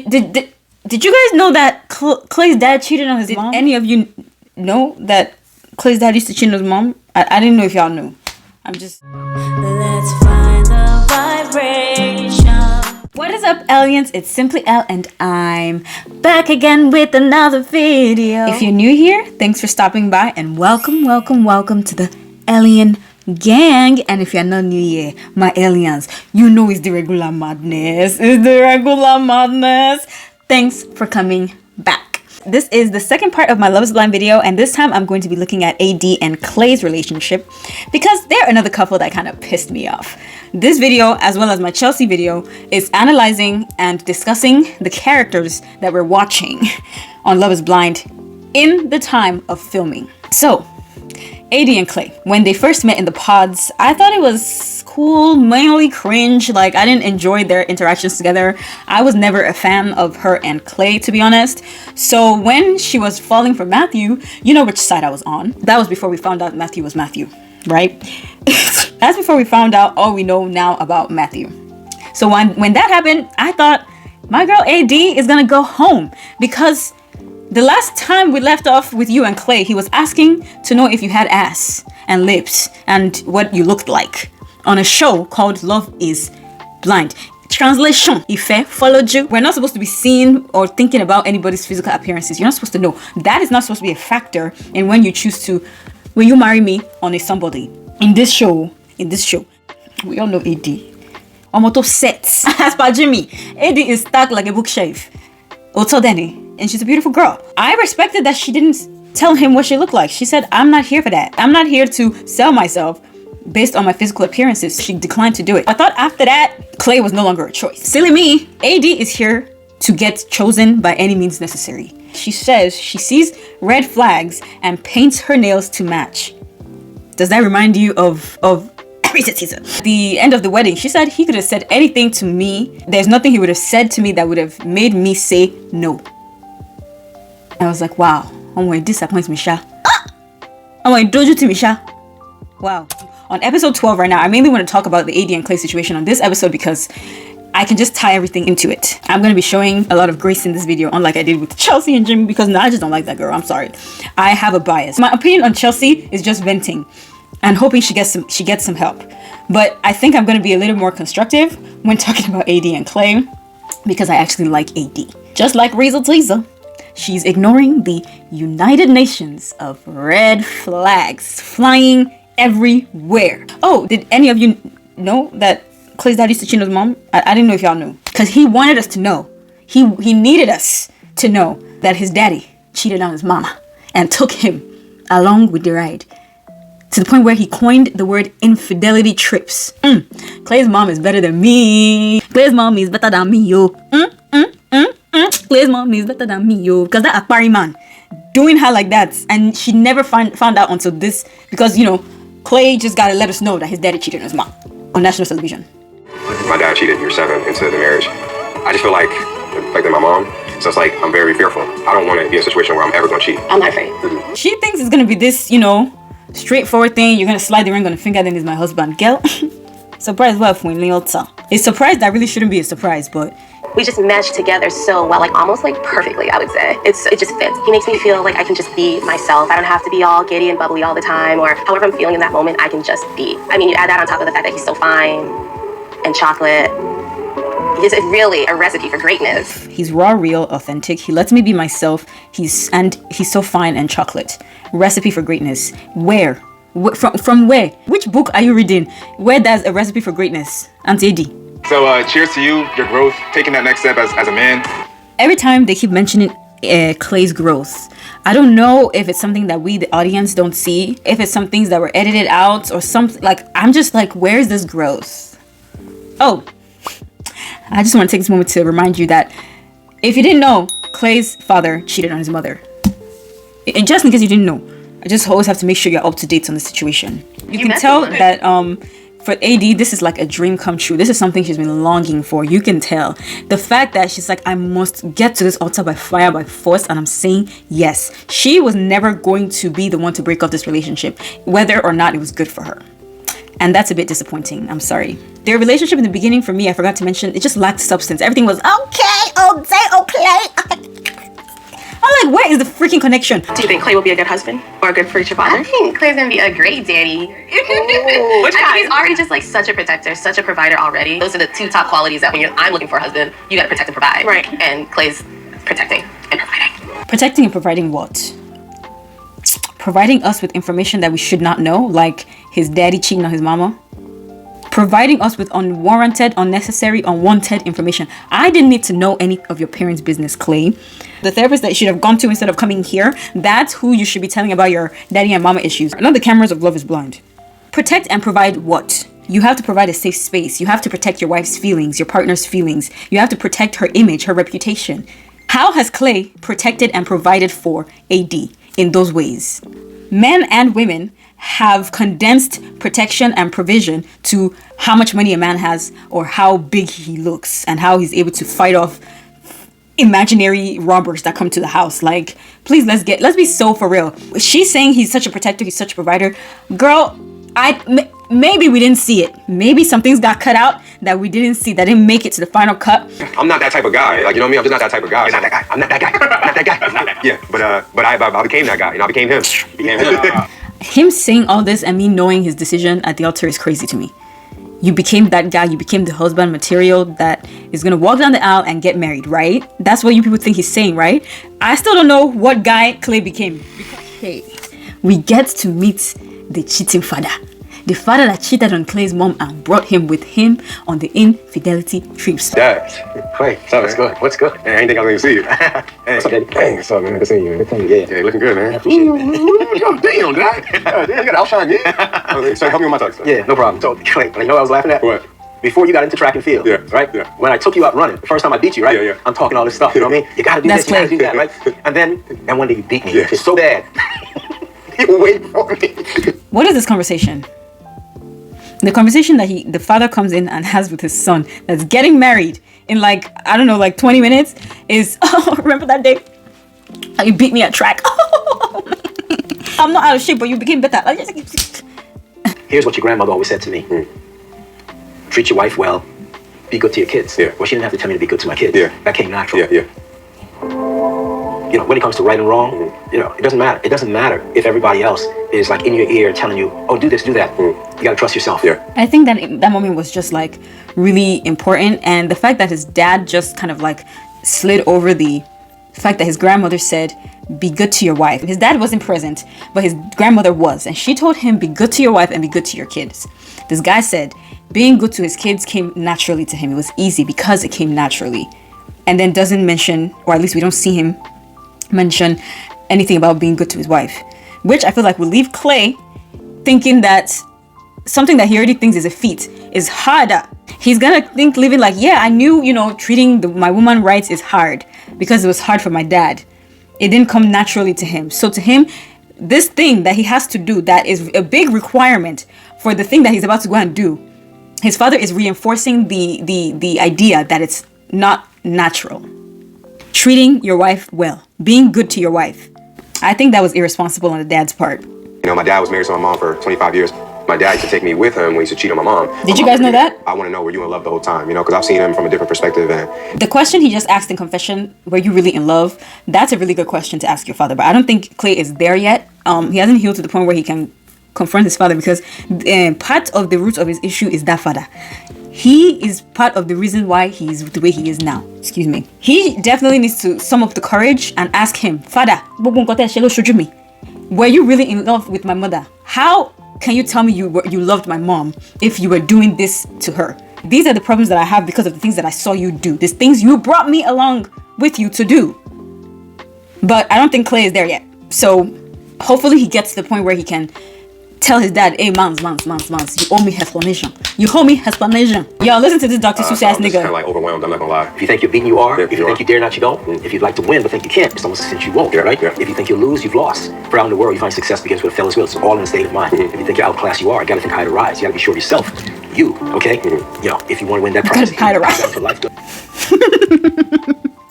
Did you guys know that Clay's dad cheated on his mom? Did any of you know that Clay's dad used to cheat on his mom? I didn't know if y'all knew. I'm just... Let's find the vibration. What is up, Eliens? It's Simply Elle, and I'm back again with another video. If you're new here, thanks for stopping by, and welcome to the Alien gang. And if you're not new here, my aliens, you know it's the regular madness. Thanks for coming back. This is the second part of my Love is Blind video, and this time I'm going to be looking at AD and Clay's relationship because they're another couple that kind of pissed me off. This video, as well as my Chelsea video, is analyzing and discussing the characters that we're watching on Love is Blind in the time of filming. So, AD and Clay, when they first met in the pods, I thought it was cool, mainly cringe. Like, I didn't enjoy their interactions together. I was never a fan of her and Clay, to be honest. So when she was falling for Matthew, you know which side I was on. That was before we found out Matthew was Matthew, right? That's before we found out all we know now about Matthew. So when that happened, I thought my girl AD is gonna go home, because the last time we left off with you and Clay, he was asking to know if you had ass and lips and what you looked like on a show called Love is Blind. Translation: Ife followed you. We're not supposed to be seeing or thinking about anybody's physical appearances. You're not supposed to know. That is not supposed to be a factor in when you choose to, when you marry me on a somebody. In this show, we all know AD. Omoto sets. As per Jimmy, AD is stacked like a bookshelf. Oto Denny. And she's a beautiful girl. I respected that she didn't tell him what she looked like. She said, I'm not here for that. I'm not here to sell myself based on my physical appearances. She declined to do it. I thought after that, Clay was no longer a choice. Silly me. AD is here to get chosen by any means necessary. She says she sees red flags and paints her nails to match. Does that remind you of the end of the wedding? She said he could have said anything to me. There's nothing he would have said to me that would have made me say no. I was like, wow, I'm going to disappoint me, Sha. I'm going to doju to me, Sha. Wow. On episode 12 right now, I mainly want to talk about the AD and Clay situation on this episode because I can just tie everything into it. I'm going to be showing a lot of grace in this video, unlike I did with Chelsea and Jimmy, because I just don't like that girl. I'm sorry. I have a bias. My opinion on Chelsea is just venting and hoping she gets some help. But I think I'm going to be a little more constructive when talking about AD and Clay because I actually like AD. Just like Riza Tliza, she's ignoring the United Nations of red flags flying everywhere. Oh, did any of you know that Clay's dad used to cheat on his mom? I didn't know if y'all knew. Because he wanted us to know. He needed us to know that his daddy cheated on his mama and took him along with the ride. To the point where he coined the word infidelity trips. Clay's mom is better than me. Clay's mom is better than me, yo. Clay's mom is better than me, yo. Because that Akpari man doing her like that, and she never found out until this, because, you know, Clay just gotta let us know that his daddy cheated on his mom on national television. My dad cheated year 7 into the marriage. I just feel like they're my mom. So it's like, I'm very fearful. I don't want to be in a situation where I'm ever gonna cheat. I'm not afraid. She thinks it's gonna be this, you know, straightforward thing. You're gonna slide the ring on the finger, then he's my husband. Girl, surprise wife when it's surprise that really shouldn't be a surprise, but we just mesh together so well, like almost like perfectly, I would say. It just fits. He makes me feel like I can just be myself. I don't have to be all giddy and bubbly all the time, or however I'm feeling in that moment, I can just be. I mean, you add that on top of the fact that he's so fine and chocolate. It's really a recipe for greatness. He's raw, real, authentic. He lets me be myself. He's so fine and chocolate. Recipe for greatness. Where? From where? Which book are you reading? Where there's a recipe for greatness? Auntie Eddie. So cheers to you, your growth, taking that next step as a man. Every time they keep mentioning Clay's growth, I don't know if it's something that we, the audience, don't see. If it's some things that were edited out or something. Like, I'm just like, where's this growth? Oh, I just want to take this moment to remind you that if you didn't know, Clay's father cheated on his mother. And just in case you didn't know, I just always have to make sure you're up to date on the situation. You can tell that for AD, this is like a dream come true. This is something she's been longing for. You can tell. The fact that she's like, I must get to this altar by fire, by force, and I'm saying yes. She was never going to be the one to break up this relationship, whether or not it was good for her. And that's a bit disappointing. I'm sorry. Their relationship in the beginning, for me, I forgot to mention, it just lacked substance. Everything was okay, freaking connection. Do you think Clay will be a good husband or a good future father? I think Clay's gonna be a great daddy. Which I think he's already just like such a protector, such a provider already. Those are the two top qualities that when I'm looking for a husband, you gotta protect and provide. Right. And Clay's protecting and providing. Protecting and providing what? Providing us with information that we should not know, like his daddy cheating on his mama. Providing us with unwarranted, unnecessary, unwanted information. I didn't need to know any of your parents' business, Clay. The therapist that you should have gone to instead of coming here, that's who you should be telling about your daddy and mama issues. Not the cameras of Love is Blind. Protect and provide what? You have to provide a safe space. You have to protect your wife's feelings, your partner's feelings. You have to protect her image, her reputation. How has Clay protected and provided for AD in those ways? Men and women have condensed protection and provision to how much money a man has or how big he looks and how he's able to fight off imaginary robbers that come to the house. Like, please, let's be so for real. She's saying he's such a protector, he's such a provider. Girl, maybe we didn't see it. Maybe some things got cut out that we didn't see, that didn't make it to the final cut. I'm not that type of guy. Like, you know what I mean? I'm just not that type of guy. You're not that guy. I'm not that guy. I'm not that guy. I'm not that. Yeah, but I became that guy. You know, I became him. Him saying all this and me knowing his decision at the altar is crazy to me. You became that guy. You became the husband material that is going to walk down the aisle and get married, right? That's what you people think he's saying, right? I still don't know what guy Clay became. Hey, we get to meet the cheating father. The father that cheated on Clay's mom and brought him with him on the infidelity trips. Dad, Clay, what's good? What's good? Hey, I didn't think I was gonna see you. Hey, what's up, Daddy? Hey, what's up, man? Good seeing you. Good seeing you. Yeah, you're looking good, man. I appreciate it, man. Damn, Dad. You got outshine, yeah. So help me with my tux. Yeah, no problem. So, Clay, you know what I was laughing at? What? Before you got into track and field, right? Yeah. When I took you out running, the first time I beat you, right? Yeah. I'm talking all this stuff, you know what I mean? You gotta do That's this, you gotta do that, right? And one day you beat me. It's so bad. You were waiting for me. What is this conversation? The conversation that the father comes in and has with his son that's getting married in like, I don't know, like 20 minutes is, oh, remember that day? How you beat me at track? I'm not out of shape, but you became better. Here's what your grandmother always said to me. Treat your wife well, be good to your kids. Yeah. Well, she didn't have to tell me to be good to my kids. Yeah. That came natural. Yeah. You know, when it comes to right and wrong, you know, it doesn't matter. It doesn't matter if everybody else is like in your ear telling you, oh, do this, do that. You gotta trust yourself. Yeah. I think that moment was just like really important, and the fact that his dad just kind of like slid over the fact that his grandmother said, be good to your wife. His dad wasn't present, but his grandmother was, and she told him, be good to your wife and be good to your kids. This guy said being good to his kids came naturally to him. It was easy because it came naturally, and then doesn't mention, or at least we don't see him mention anything about being good to his wife, which I feel like will leave Clay thinking that something that he already thinks is a feat is harder. He's gonna think living like, yeah, I knew, you know, treating my woman rights is hard because it was hard for my dad. It didn't come naturally to him. So to him, this thing that he has to do that is a big requirement for the thing that he's about to go and do, his father is reinforcing the idea that it's not natural. Treating your wife well, being good to your wife. I think that was irresponsible on the dad's part. You know, my dad was married to my mom for 25 years. My dad used to take me with him when he used to cheat on my mom. Did you guys know that? I want to know, were you in love the whole time? You know, because I've seen him from a different perspective. And the question he just asked in confession, were you really in love? That's a really good question to ask your father. But I don't think Clay is there yet. He hasn't healed to the point where he can confront his father, because part of the root of his issue is that father. He is part of the reason why he's the way he is now. Excuse me. He definitely needs to sum up the courage and ask him, Father, were you really in love with my mother? How can you tell me you loved my mom if you were doing this to her? These are the problems that I have because of the things that I saw you do. These things you brought me along with you to do. But I don't think Clay is there yet. So hopefully he gets to the point where he can tell his dad, hey, mans, you owe me explanation. You owe me explanation. Yo, listen to this Dr. Seuss ass I'm just nigga. kind of like overwhelmed, I'm not gonna lie. If you think you're beaten, you are. Yeah, if you think you dare not, you don't. If you'd like to win but think you can't, it's almost a cinch you won't, right? Yeah. If you think you'll lose, you've lost. For out in the world, you find success begins with a fella's will. It's all in a state of mind. If you think you're outclassed, you are. You gotta think high to rise. You gotta be sure of yourself. You, okay? You know, if you want to win that prize, you gotta high to rise.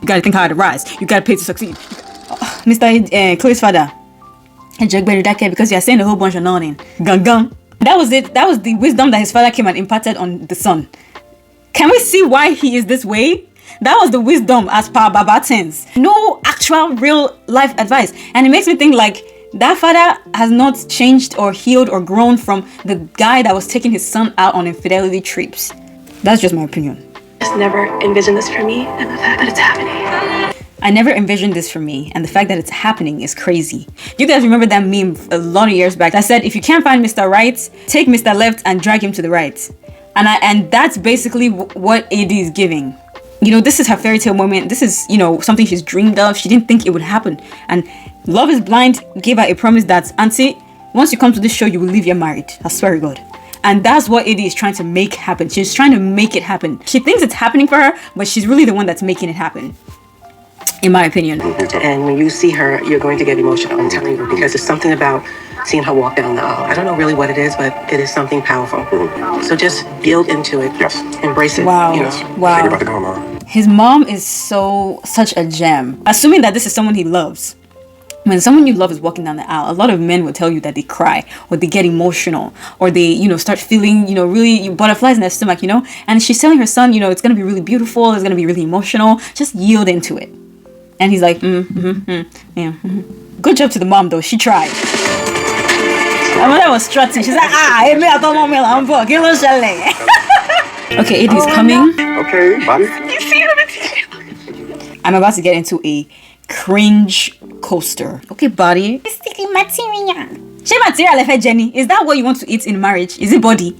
You gotta think high to rise. You gotta pay to succeed. Mr. Chloe's father, because you're saying a whole bunch of nothing. Gun. That was it. That was the wisdom that his father came and imparted on the son. Can we see why he is this way? That was the wisdom as per Baba Tins. No actual real life advice. And it makes me think like that father has not changed or healed or grown from the guy that was taking his son out on infidelity trips. That's just my opinion. Just never envisioned this for me, and the fact that it's happening. I never envisioned this for me, and the fact that it's happening is crazy. You guys remember that meme a lot of years back that said, if you can't find Mr. Right, take Mr. Left and drag him to the right. And that's basically what AD is giving. You know, this is her fairy tale moment. This is, you know, something she's dreamed of. She didn't think it would happen. And Love is Blind gave her a promise that, Auntie, once you come to this show, you will leave your married. I swear to God. And that's what AD is trying to make happen. She's trying to make it happen. She thinks it's happening for her, but she's really the one that's making it happen. In my opinion. And when you see her, you're going to get emotional, I'm telling you, because there's something about seeing her walk down the aisle. I don't know really what it is, but it is something powerful. So just build into it. Yes. Embrace it. Wow. You know? Wow. You're about to go, Mom. His mom is such a gem. Assuming that this is someone he loves. When someone you love is walking down the aisle, a lot of men will tell you that they cry or they get emotional or they, you know, start feeling, you know, really butterflies in their stomach, you know. And she's telling her son, you know, it's going to be really beautiful. It's going to be really emotional. Just yield into it. And he's like, yeah. Good job to the mom, though. She tried. My mother was strutting. She's like, okay, AD is coming. Okay, body. I'm about to get into a cringe coaster. Okay, body. Sticky material. She material, Jenny. Is that what you want to eat in marriage? Is it body?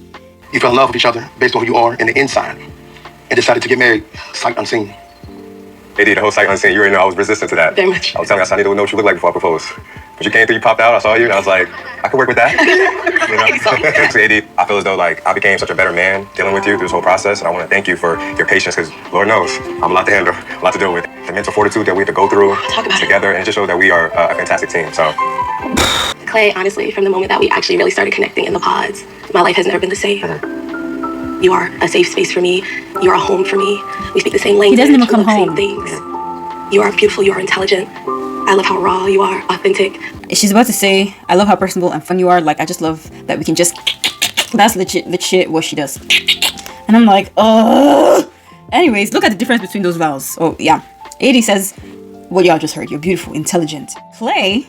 You fell in love with each other based on who you are in the inside and decided to get married sight unseen. AD, the whole sight unseen, you already know I was resistant to that. Very much. I was telling you, I need to know what you look like before I propose. But you came through, you popped out, I saw you, and I was like, I could work with that. You know? So AD, I feel as though like I became such a better man dealing with you through this whole process, and I want to thank you for your patience, because Lord knows, I'm a lot to handle, a lot to deal with. The mental fortitude that we have to go through together, and it just shows that we are a fantastic team, so. Clay, honestly, from the moment that we actually really started connecting in the pods, my life has never been the same. You are a safe space for me. You are a home for me. We speak the same language. He doesn't even come we home. love the same things. You are beautiful. You are intelligent. I love how raw you are, authentic. She's about to say, I love how personable and fun you are. Like, I just love that we can just... That's legit what she does. And I'm like, oh. Anyways, look at the difference between those vowels. Oh, yeah. AD says, what y'all just heard. You're beautiful, intelligent. Clay's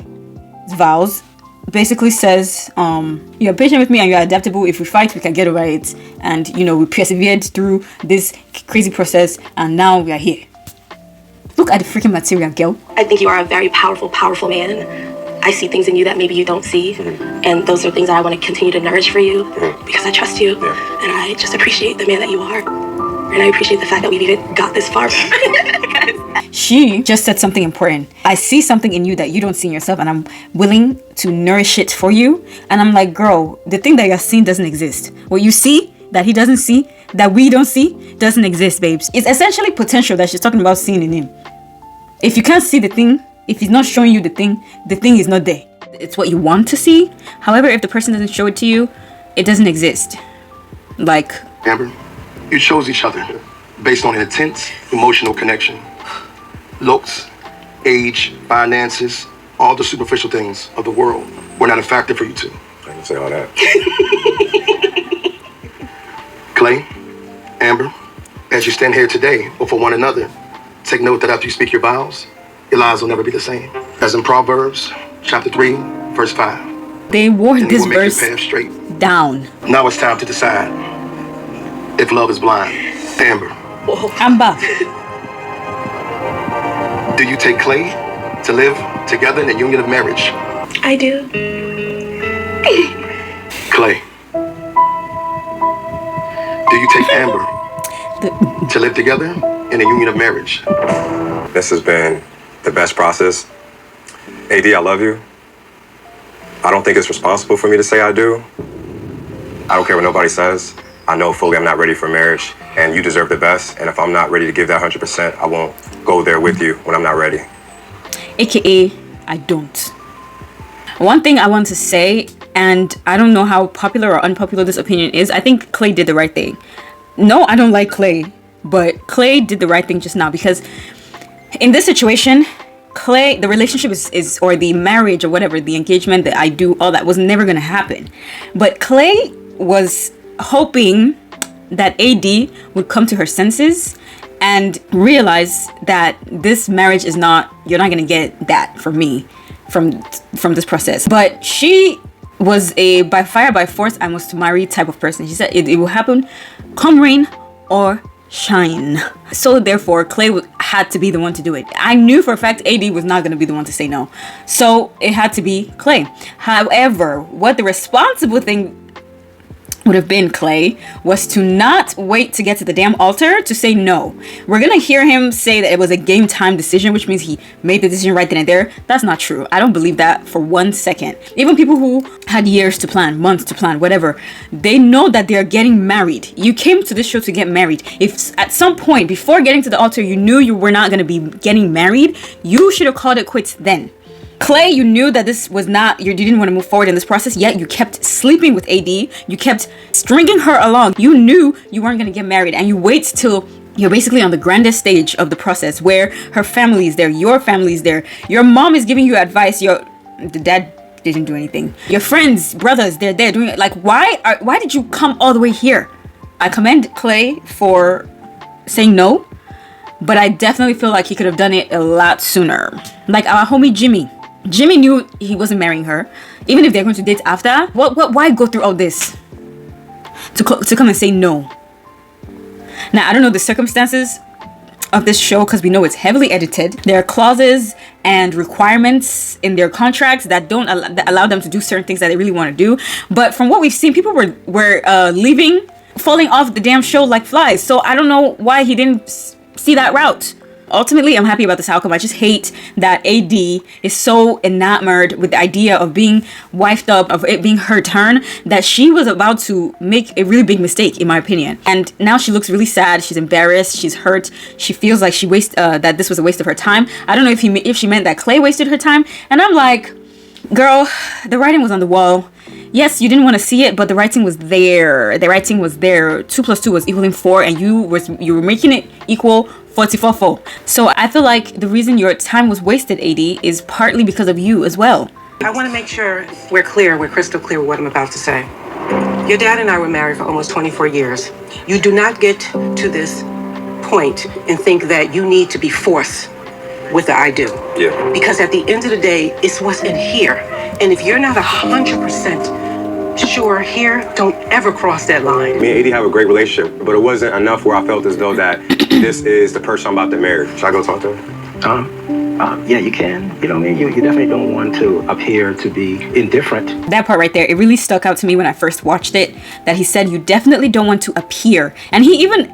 vows basically says, you're patient with me and you're adaptable. If we fight, we can get over it. And, you know, we persevered through this crazy process and now we are here. Look at the freaking material, girl. I think you are a very powerful, powerful man. I see things in you that maybe you don't see. And those are things that I want to continue to nourish for you because I trust you. And I just appreciate the man that you are. And I appreciate the fact that we've even got this far. She just said something important. I see something in you that you don't see in yourself and I'm willing to nourish it for you. And I'm like, girl, the thing that you're seeing doesn't exist. What you see that he doesn't see, that we don't see, doesn't exist, babes. It's essentially potential that she's talking about seeing in him. If you can't see the thing, if he's not showing you the thing is not there. It's what you want to see. However, if the person doesn't show it to you, it doesn't exist. Like, Amber, you chose each other based on an intense emotional connection. Looks, age, finances, all the superficial things of the world were not a factor for you two. I can say all that. Clay, Amber, as you stand here today before one another, take note that after you speak your vows, your lives will never be the same. As in Proverbs chapter 3, verse 5. they wore And this will make your verse path straight. down. Now it's time to decide if love is blind. Amber, Amber. do you take Clay to live together in a union of marriage? I do. Clay, do you take Amber to live together in a union of marriage? This has been the best process. AD, I love you. I don't think it's responsible for me to say I do. I don't care what nobody says. I know fully I'm not ready for marriage, and you deserve the best. And if I'm not ready to give that 100%, I won't go there with you when I'm not ready. AKA, I don't. One thing I want to say, and I don't know how popular or unpopular this opinion is, I think Clay did the right thing. No, I don't like Clay, but Clay did the right thing just now, because in this situation, Clay, the relationship is or the marriage or whatever, the engagement that I do, all that was never going to happen. But Clay was hoping that AD would come to her senses and realize that this marriage is not, you're not gonna get that from me, from this process. But she was a by fire by force I must marry type of person. She said it will happen come rain or shine. So therefore Clay had to be the one to do it. I knew for a fact AD was not going to be the one to say no, so it had to be Clay. However, what the responsible thing would have been, Clay, was to not wait to get to the damn altar to say no. We're gonna hear him say that it was a game time decision, which means he made the decision right then and there. That's not true. I don't believe that for 1 second. Even people who had years to plan, months to plan, whatever, they know that they're getting married. You came to this show to get married. If at some point before getting to the altar you knew you were not gonna be getting married, you should have called it quits then. Clay, you knew that this was not, you didn't want to move forward in this process, yet you kept sleeping with AD. You kept stringing her along. You knew you weren't going to get married, and you wait till you're basically on the grandest stage of the process where her family is there, your family is there, your mom is giving you advice, the dad didn't do anything. Your friends, brothers, they're there doing it. Like, why did you come all the way here? I commend Clay for saying no, but I definitely feel like he could have done it a lot sooner. Like our homie Jimmy knew he wasn't marrying her, even if they're going to date after. Why go through all this to come and say no? Now, I don't know the circumstances of this show because we know it's heavily edited. There are clauses and requirements in their contracts that don't that allow them to do certain things that they really want to do. But from what we've seen, people were leaving, falling off the damn show like flies. So I don't know why he didn't see that route. Ultimately, I'm happy about this outcome. I just hate that AD is so enamored with the idea of being wifed up, of it being her turn, that she was about to make a really big mistake, in my opinion. And now she looks really sad. She's embarrassed. She's hurt. She feels like that this was a waste of her time. I don't know if she meant that Clay wasted her time. And I'm like, girl, the writing was on the wall. Yes, you didn't want to see it, but the writing was there. The writing was there. 2 + 2 was equaling 4, and you were making it equal 44. So I feel like the reason your time was wasted, AD, is partly because of you as well. I want to make sure we're crystal clear with what I'm about to say. Your dad and I were married for almost 24 years. You do not get to this point and think that you need to be forced with the I do. Yeah. Because at the end of the day, it's what's in here. And if you're not 100% sure here, don't ever cross that line. Me and AD have a great relationship, but it wasn't enough where I felt as though that this is the person I'm about to marry. Should I go talk to him? Yeah, you can. You know what I mean? You definitely don't want to appear to be indifferent. That part right there, it really stuck out to me when I first watched it, that he said you definitely don't want to appear. And he even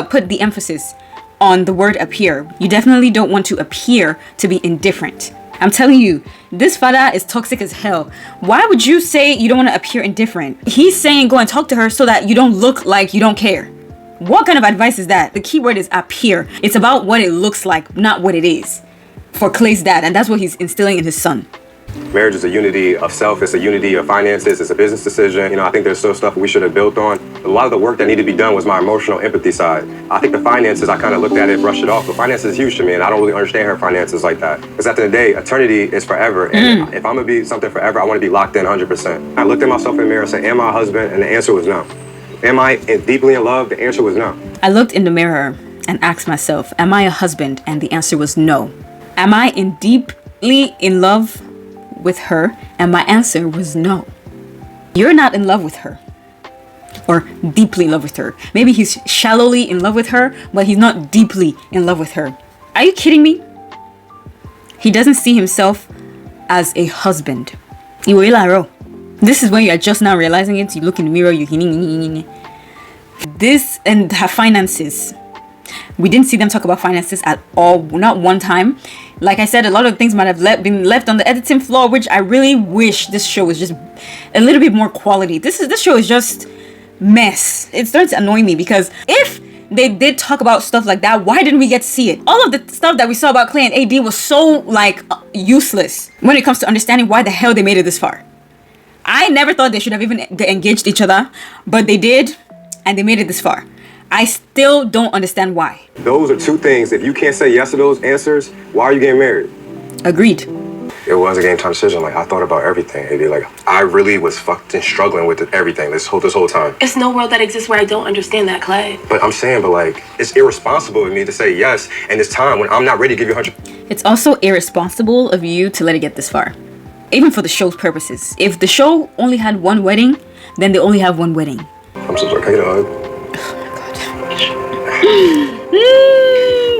put the emphasis on the word appear. You definitely don't want to appear to be indifferent. I'm telling you, this father is toxic as hell. Why would you say you don't want to appear indifferent? He's saying go and talk to her so that you don't look like you don't care. What kind of advice is that? The key word is appear. It's about what it looks like, not what it is. For Clay's dad, and that's what he's instilling in his son. Marriage is a unity of self. It's a unity of finances. It's a business decision. You know, I think there's still stuff we should have built on. A lot of the work that needed to be done was my emotional empathy side. I think the finances, I kind of looked at it, brushed it off. But finances is huge to me, and I don't really understand her finances like that. Because at the end of the day, eternity is forever. And if I'm going to be something forever, I want to be locked in 100%. I looked at myself in the mirror and said, am I a husband? And the answer was no. Am I deeply in love? The answer was no. I looked in the mirror and asked myself, am I a husband? And the answer was no. Am I deeply in love with her? And my answer was no. You're not in love with her, or deeply in love with her. Maybe he's shallowly in love with her, but he's not deeply in love with her. Are you kidding me? He doesn't see himself as a husband. This is when you are just now realizing it. You look in the mirror, this and her finances. We didn't see them talk about finances at all, not one time. Like I said, a lot of things might have been left on the editing floor, which I really wish this show was just a little bit more quality. This show is just mess. It starts to annoy me because if they did talk about stuff like that, why didn't we get to see it? All of the stuff that we saw about Clay and AD was so useless when it comes to understanding why the hell they made it this far. I never thought they should have even engaged each other, but they did, and they made it this far. I still don't understand why. Those are two things. If you can't say yes to those answers, why are you getting married? Agreed. it was a game time decision. Like, I thought about everything. AD. Like, I really was fucking struggling with everything this whole time. It's no world that exists where I don't understand that, Clay. But I'm saying, like, it's irresponsible of me to say yes in this time when I'm not ready to give you 100. It's also irresponsible of you to let it get this far. Even for the show's purposes. If the show only had one wedding, then they only have one wedding. I'm so sorry. Can I get a hug?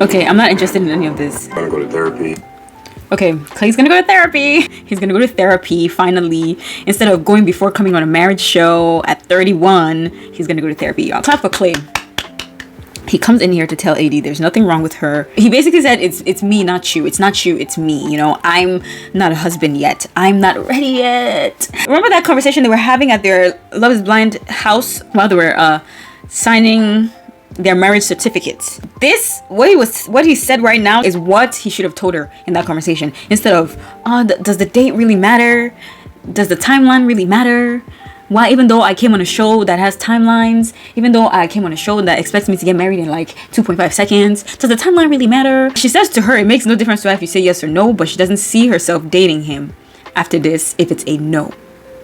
Okay, I'm not interested in any of this. I'm gonna go to therapy. Okay, Clay's gonna go to therapy. He's gonna go to therapy finally. Instead of going before coming on a marriage show at 31, he's gonna go to therapy. Y'all clap for Clay. He comes in here to tell AD there's nothing wrong with her. He basically said it's me, not you. It's not you, it's me. You know, I'm not a husband yet. I'm not ready yet. Remember that conversation they were having at their Love is Blind house while they were signing their marriage certificates? What he said right now is what he should have told her in that conversation. Instead of, does the date really matter? Does the timeline really matter? Why, even though I came on a show that has timelines, even though I came on a show that expects me to get married in like 2.5 seconds, does the timeline really matter? She says to her, it makes no difference to her if you say yes or no, but she doesn't see herself dating him after this if it's a no.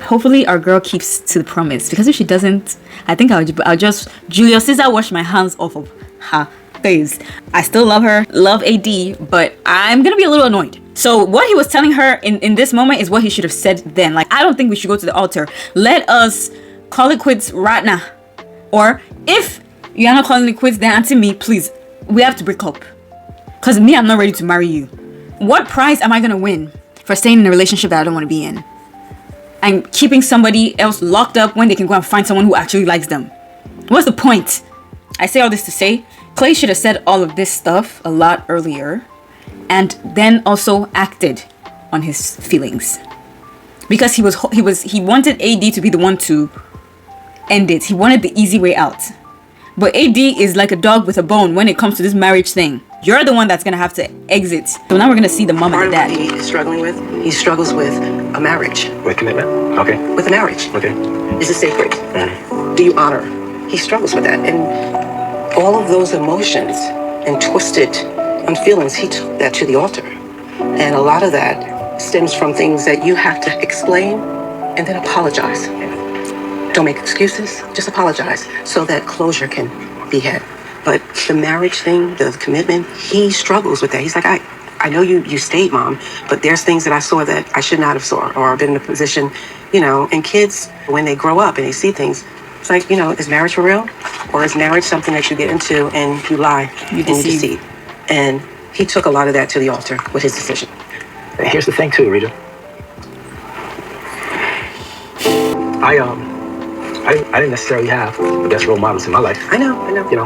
Hopefully our girl keeps to the promise, because if she doesn't, I think I'll just Julius Caesar wash my hands off of her face. I still love her, love AD, but I'm gonna be a little annoyed. So what he was telling her in this moment is what he should have said then. Like, I don't think we should go to the altar. Let us call it quits right now. Or if you're not calling it quits, then answer me, please. We have to break up. Because me, I'm not ready to marry you. What prize am I gonna win for staying in a relationship that I don't want to be in? And keeping somebody else locked up when they can go and find someone who actually likes them. What's the point? I say all this to say, Clay should have said all of this stuff a lot earlier, and then also acted on his feelings, because he wanted AD to be the one to end it. He wanted the easy way out. But AD is like a dog with a bone when it comes to this marriage thing. You're the one that's gonna have to exit. So now we're gonna see the mom and the dad. Part of what he's struggling with, he struggles with a marriage. With commitment? Okay. With a marriage. Okay. Is it sacred? Mm. Do you honor? He struggles with that. And all of those emotions and twisted feelings, he took that to the altar. And a lot of that stems from things that you have to explain and then apologize. Don't make excuses, just apologize so that closure can be had. But the marriage thing, the commitment, he struggles with that. He's like, I know you stayed, Mom, but there's things that I saw that I should not have saw or been in a position, and kids, when they grow up and they see things, it's like, is marriage for real? Or is marriage something that you get into and you lie and you deceive? And he took a lot of that to the altar with his decision. And here's the thing too, Rita. I didn't necessarily have the best role models in my life. I know.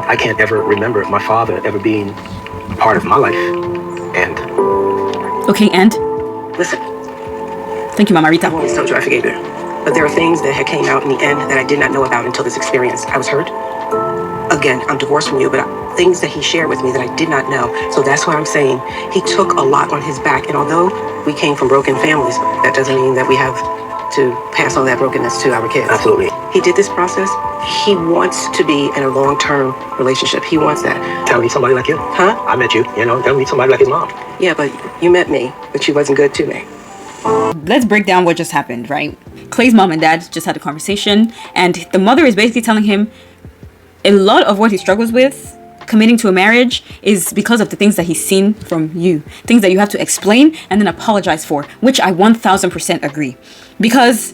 I can't ever remember my father ever being a part of my life. And okay, and listen. Thank you, Mama Rita. I always told you I forgave you. But there are things that had came out in the end that I did not know about until this experience. I was hurt. Again, I'm divorced from you, but things that he shared with me that I did not know. So that's why I'm saying he took a lot on his back. And although we came from broken families, that doesn't mean that we have to pass on that brokenness to our kids. Absolutely. He did this process. He wants to be in a long-term relationship. He wants that. Tell me somebody like you. Huh? I met you, tell me somebody like his mom. Yeah, but you met me, but she wasn't good to me. Let's break down what just happened, right? Clay's mom and dad just had a conversation, and the mother is basically telling him a lot of what he struggles with committing to a marriage is because of the things that he's seen from you, things that you have to explain and then apologize for, which I 1000% agree. Because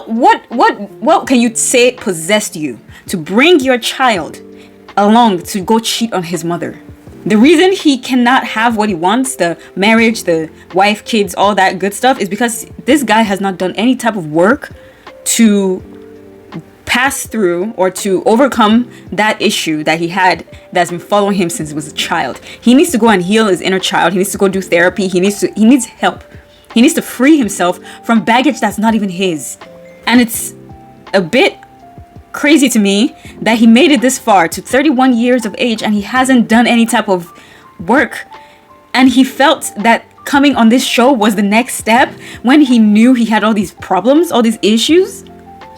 what can you say possessed you to bring your child along to go cheat on his mother? The reason he cannot have what he wants, the marriage, the wife, kids, all that good stuff, is because this guy has not done any type of work to pass through or to overcome that issue that he had that's been following him since he was a child. He needs to go and heal his inner child. He needs to go do therapy. He needs help. He needs to free himself from baggage that's not even his. And it's a bit crazy to me that he made it this far to 31 years of age and he hasn't done any type of work. And he felt that coming on this show was the next step when he knew he had all these problems, all these issues.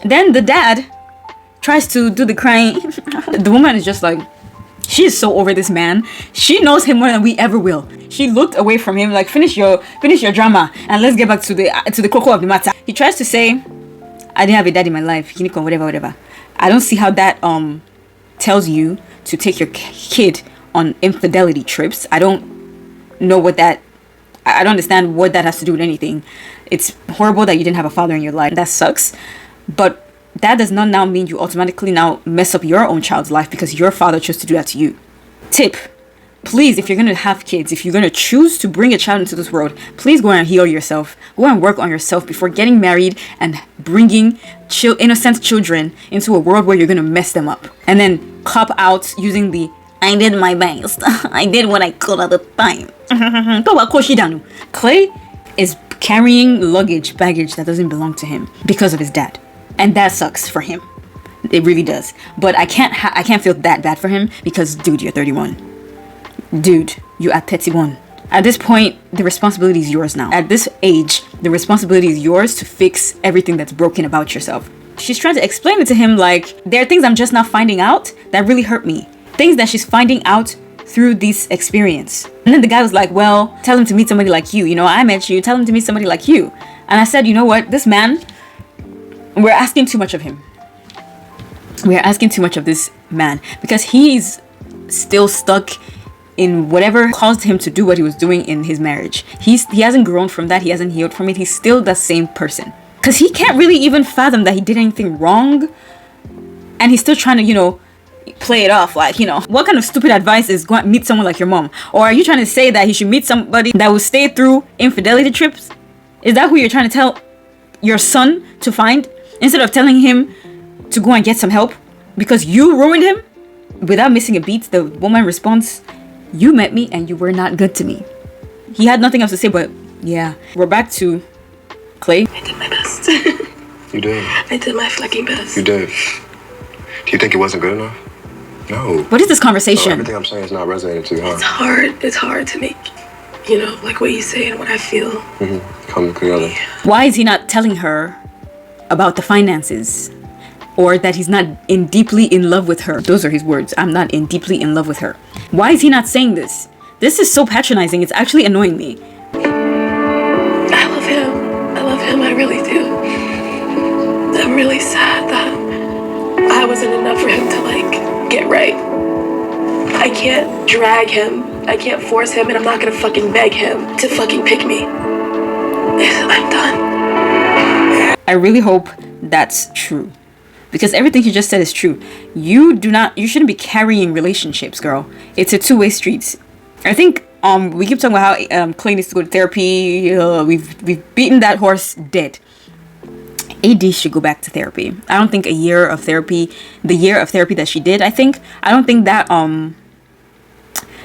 Then the dad tries to do the crying. The woman is just like, She is so over this man. She knows him more than we ever will. She looked away from him like, finish your drama and let's get back to the cocoa of the matter. He tries to say, I didn't have a dad in my life, whatever. I don't see how that tells you to take your kid on infidelity trips. I don't know what that, I don't understand what that has to do with anything. It's horrible that you didn't have a father in your life. That sucks. But that does not now mean you automatically now mess up your own child's life because your father chose to do that to you. Tip: please, if you're going to have kids, if you're going to choose to bring a child into this world, please go and heal yourself. Go and work on yourself before getting married and bringing innocent children into a world where you're going to mess them up. And then cop out using the, I did my best. I did what I could at the time. Clay is carrying baggage that doesn't belong to him because of his dad. And that sucks for him. It really does. But I can't feel that bad for him because, dude, you're 31. Dude, you're at 31. At this point, the responsibility is yours now. At this age, the responsibility is yours to fix everything that's broken about yourself. She's trying to explain it to him like, there are things I'm just now finding out that really hurt me. Things that she's finding out through this experience. And then the guy was like, well, tell him to meet somebody like you. You know, I met you. Tell him to meet somebody like you. And I said, you know what? This man, we're asking too much of him. We're asking too much of this man because he's still stuck in whatever caused him to do what he was doing in his marriage. He hasn't grown from that. He hasn't healed from it. He's still the same person. Because he can't really even fathom that he did anything wrong. And he's still trying to, you know, play it off like, you know, what kind of stupid advice is go and meet someone like your mom? Or are you trying to say that he should meet somebody that will stay through infidelity trips? Is that who you're trying to tell your son to find? Instead of telling him to go and get some help because you ruined him? Without missing a beat, the woman responds, you met me and you were not good to me. He had nothing else to say, but yeah. We're back to Clay. I did my best. You did. I did my fucking best. You did. Do you think it wasn't good enough? No. What is this conversation? Everything I'm saying is not resonating to you, huh? It's hard to make, you know, like what you say and what I feel. Come together. Why is he not telling her about the finances? Or that he's not deeply in love with her. Those are his words. I'm not deeply in love with her. Why is he not saying this? This is so patronizing. It's actually annoying me. I love him. I love him. I really do. I'm really sad that I wasn't enough for him to like get right. I can't drag him. I can't force him, and I'm not gonna fucking beg him to fucking pick me. I'm done. I really hope that's true. Because everything you just said is true. You shouldn't be carrying relationships, girl. It's a two-way street. I think we keep talking about how Clay needs to go to therapy. We've beaten that horse dead. AD should go back to therapy. I don't think the year of therapy that she did, I don't think that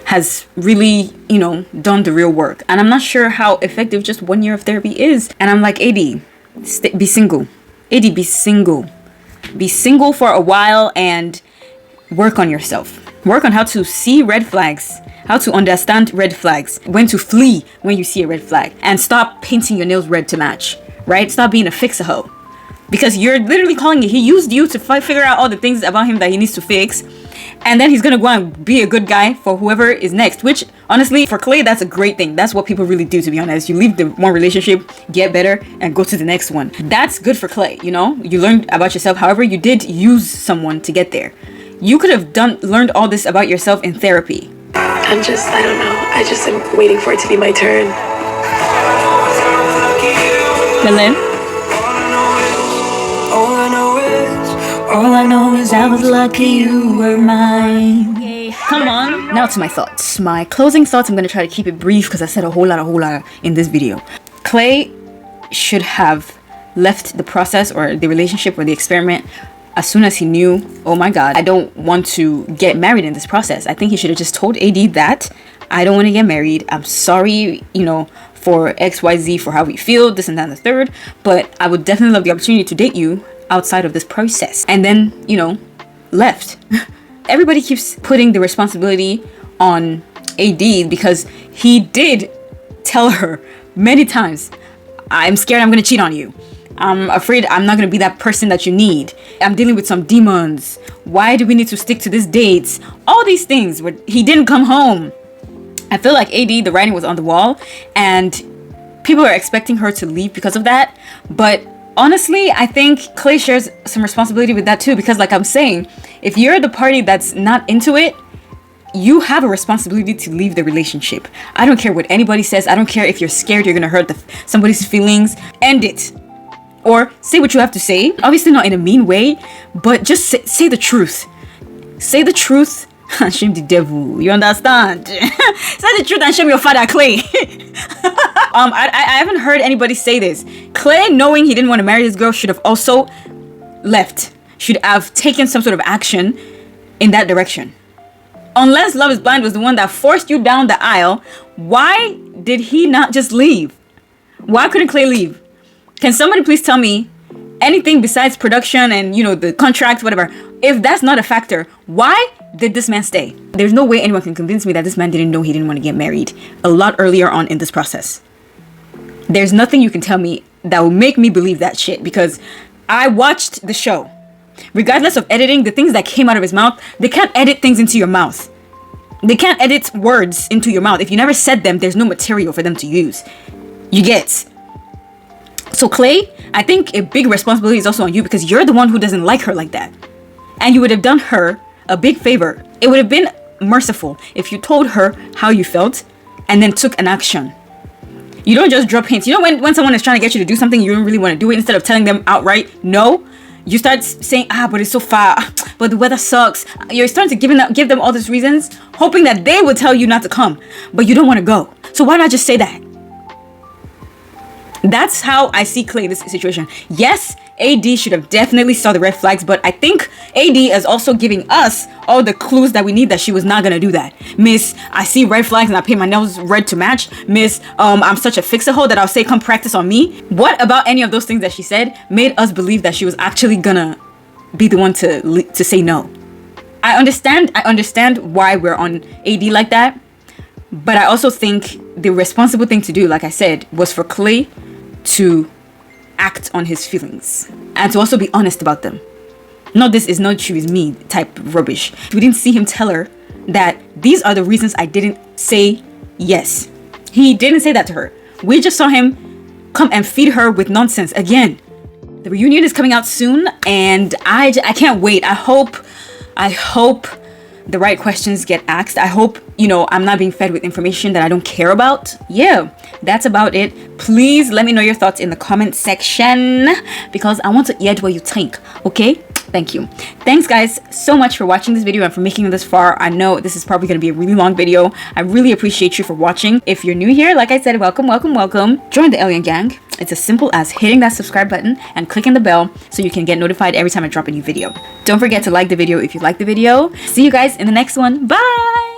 has really, you know, done the real work. And I'm not sure how effective just 1 year of therapy is. And I'm like, AD, be single. AD, be single. Be single for a while and work on yourself. Work on how to see red flags, how to understand red flags, when to flee when you see a red flag, and stop painting your nails red to match, right? Stop being a fix-a-hoe. Because you're literally calling it, he used you to figure out all the things about him that he needs to fix, and then he's gonna go and be a good guy for whoever is next, which honestly for Clay, that's a great thing. That's what people really do, to be honest. You leave the one relationship, get better, and go to the next one. That's good for Clay, you know? You learned about yourself. However, you did use someone to get there. You could have learned all this about yourself in therapy. I don't know. I just am waiting for it to be my turn. Helen? All I know is I was lucky you were mine. Okay, come on. Now to my thoughts. My closing thoughts, I'm going to try to keep it brief because I said a whole lot in this video. Clay should have left the process or the relationship or the experiment as soon as he knew, oh my God, I don't want to get married in this process. I think he should have just told AD that I don't want to get married. I'm sorry, you know, for XYZ, for how we feel, this and that and the third, but I would definitely love the opportunity to date you outside of this process. And then, you know, left. Everybody keeps putting the responsibility on AD because he did tell her many times, I'm scared I'm gonna cheat on you. I'm afraid I'm not gonna be that person that you need. I'm dealing with some demons. Why do we need to stick to this date? All these things where he didn't come home. I feel like AD, the writing was on the wall, and people are expecting her to leave because of that. But honestly, I think Clay shares some responsibility with that too, because like I'm saying, if you're the party that's not into it, you have a responsibility to leave the relationship. I don't care what anybody says. I don't care if you're scared you're gonna hurt somebody's feelings. End it. Or say what you have to say. Obviously not in a mean way, but just say the truth. Say the truth and shame the devil. You understand? Say the truth and shame your father, Clay. I haven't heard anybody say this. Clay, knowing he didn't want to marry this girl, should have also left. Should have taken some sort of action in that direction. Unless Love is Blind was the one that forced you down the aisle, why did he not just leave? Why couldn't Clay leave? Can somebody please tell me anything besides production and, you know, the contract, whatever? If that's not a factor, why did this man stay? There's no way anyone can convince me that this man didn't know he didn't want to get married a lot earlier on in this process. There's nothing you can tell me that will make me believe that shit, because I watched the show. Regardless of editing, the things that came out of his mouth, they can't edit things into your mouth. They can't edit words into your mouth. If you never said them, there's no material for them to use. You get? So Clay, I think a big responsibility is also on you, because you're the one who doesn't like her like that. And you would have done her a big favor. It would have been merciful if you told her how you felt and then took an action. You don't just drop hints. You know when someone is trying to get you to do something, you don't really want to do it, instead of telling them outright no, you start saying, but it's so far, but the weather sucks. You're starting to give them all these reasons, hoping that they will tell you not to come, but you don't want to go. So why not just say that? That's how I see Clay in this situation. Yes, AD should have definitely saw the red flags, but I think AD is also giving us all the clues that we need that she was not gonna do that. Miss, I see red flags and I paint my nails red to match. Miss, I'm such a fix-a-hole that I'll say come practice on me. What about any of those things that she said made us believe that she was actually gonna be the one to say no? I understand why we're on AD like that, but I also think the responsible thing to do, like I said, was for Clay to act on his feelings and to also be honest about them. Not this is not true, is me type rubbish. We didn't see him tell her that these are the reasons I didn't say yes. He didn't say that to her. We just saw him come and feed her with nonsense again. The reunion is coming out soon, and I can't wait. I hope the right questions get asked. I hope, you know, I'm not being fed with information that I don't care about. Yeah, that's about it. Please let me know your thoughts in the comment section, because I want to hear what you think, okay? Thank you. Thanks guys so much for watching this video and for making it this far. I know this is probably going to be a really long video. I really appreciate you for watching. If you're new here, like I said, welcome. Join the Alien gang. It's as simple as hitting that subscribe button and clicking the bell so you can get notified every time I drop a new video. Don't forget to like the video if you like the video. See you guys in the next one. Bye!